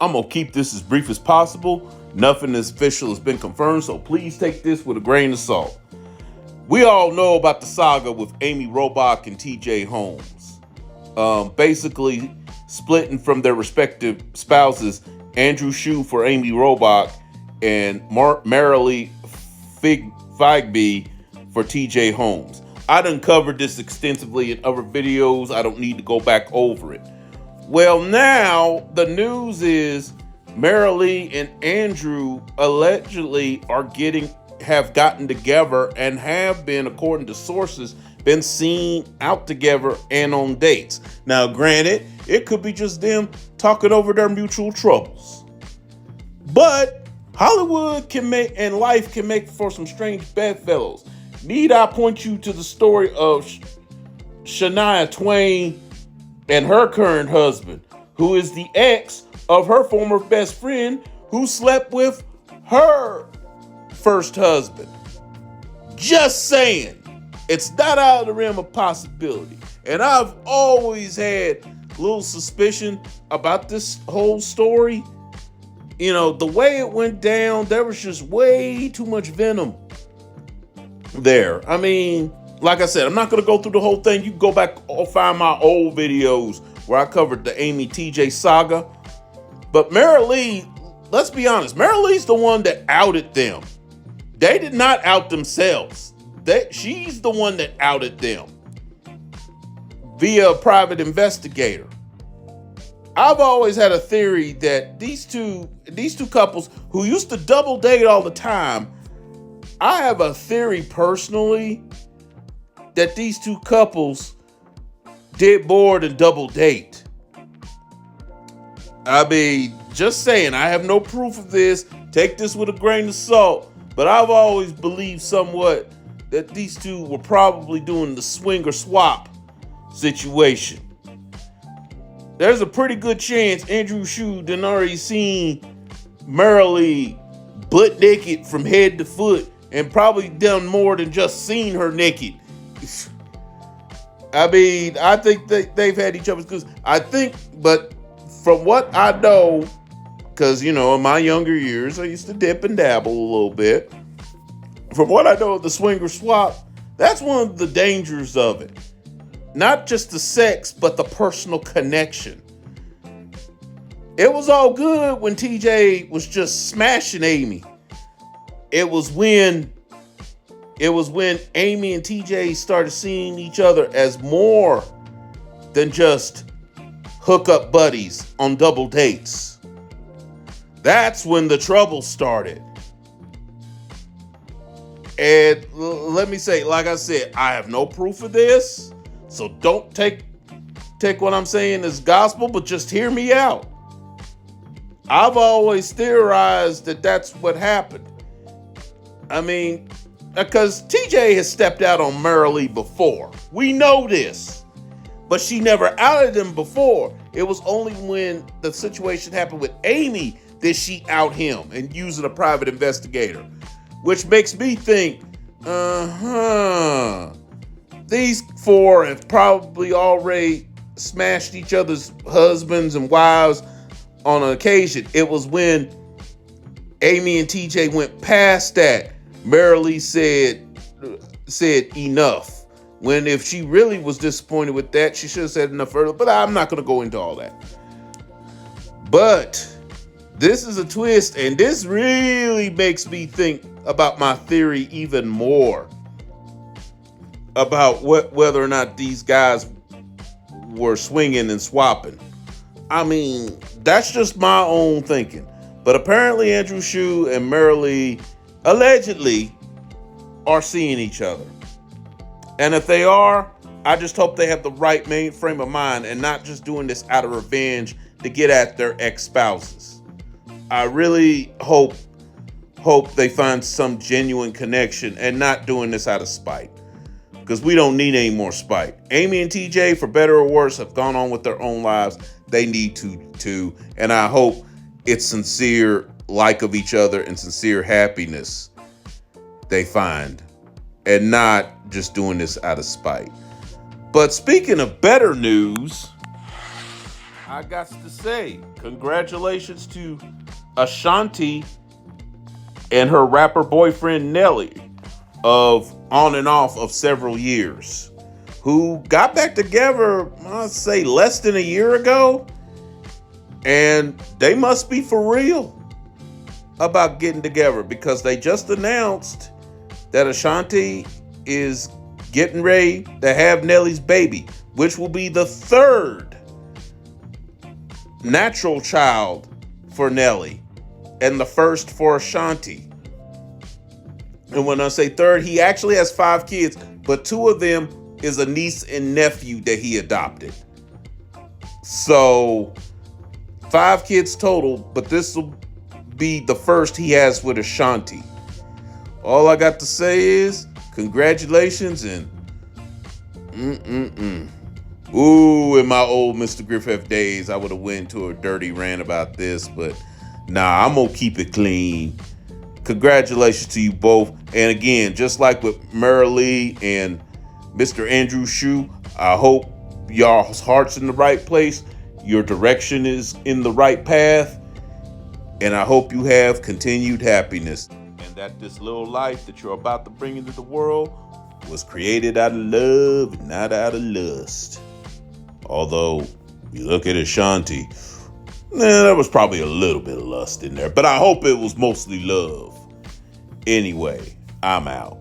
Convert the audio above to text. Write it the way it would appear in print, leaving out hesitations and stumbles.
I'm going to keep this as brief as possible. Nothing official has been confirmed, so please take this with a grain of salt. We all know about the saga with Amy Robach and TJ Holmes. Basically splitting from their respective spouses, Andrew Shue for Amy Robach and Marilee Fiebig for TJ Holmes. I done covered this extensively in other videos. I don't need to go back over it. Well, now the news is Marilee and Andrew allegedly have gotten together and have been, according to sources, been seen out together and on dates. Now, granted, it could be just them talking over their mutual troubles. But Hollywood and life can make for some strange bedfellows. Need I point you to the story of Shania Twain and her current husband, who is the ex of her former best friend who slept with her first husband. Just saying. It's not out of the realm of possibility. And I've always had a little suspicion about this whole story. You know, the way it went down, there was just way too much venom there. I mean, like I said, I'm not going to go through the whole thing. You can go back or find my old videos where I covered the Amy TJ saga. But Marilee, let's be honest, Marilee's the one that outed them. They did not out themselves. She's the one that outed them via a private investigator. I've always had a theory that these two couples who used to double date all the time, I have a theory personally that these two couples did more than double date. I mean, just saying, I have no proof of this. Take this with a grain of salt. But I've always believed somewhat that these two were probably doing the swing or swap situation. There's a pretty good chance Andrew Shue done already seen Marilee butt naked from head to foot and probably done more than just seen her naked. I mean, I think they've had each other's goods. But from what I know, because, you know, in my younger years, I used to dip and dabble a little bit. From what I know of the swinger swap, that's one of the dangers of it. Not just the sex, but the personal connection. It was all good when TJ was just smashing Amy. It was when Amy and TJ started seeing each other as more than just hookup buddies on double dates. That's when the trouble started. And let me say, like I said, I have no proof of this, so don't take what I'm saying as gospel, but just hear me out. I've always theorized that that's what happened. I mean, because TJ has stepped out on Marilee before. We know this. But she never outed him before. It was only when the situation happened with Amy that she out him and using a private investigator. Which makes me think, these four have probably already smashed each other's husbands and wives on an occasion. It was when Amy and TJ went past that, Marilee said enough. When if she really was disappointed with that, she should have said enough earlier. But I'm not going to go into all that. But this is a twist, and this really makes me think about my theory even more about whether or not these guys were swinging and swapping. I mean, that's just my own thinking. But apparently Andrew Shue and Marilee allegedly are seeing each other. And if they are, I just hope they have the right frame of mind and not just doing this out of revenge to get at their ex-spouses. I really hope they find some genuine connection and not doing this out of spite. Because we don't need any more spite. Amy and TJ, for better or worse, have gone on with their own lives. They need to too. And I hope it's sincere like of each other and sincere happiness they find. And not just doing this out of spite. But speaking of better news, I got to say, congratulations to Ashanti and her rapper boyfriend Nelly of on and off of several years, who got back together, I'd say less than a year ago, and they must be for real about getting together because they just announced that Ashanti is getting ready to have Nelly's baby, which will be the third natural child for Nelly and the first for Ashanti. And when I say third, he actually has 5 kids, but 2 of them is a niece and nephew that he adopted. So 5 kids total, but this will be the first he has with Ashanti. All I got to say is congratulations and Ooh, in my old Mr. Griffith days, I would have went to a dirty rant about this, but nah, I'm gonna keep it clean. Congratulations to you both. And again, just like with Marilee and Mr. Andrew Shue, I hope y'all's heart's in the right place. Your direction is in the right path. And I hope you have continued happiness. And that this little life that you're about to bring into the world was created out of love, not out of lust. Although, you look at Ashanti, there was probably a little bit of lust in there. But I hope it was mostly love. Anyway, I'm out.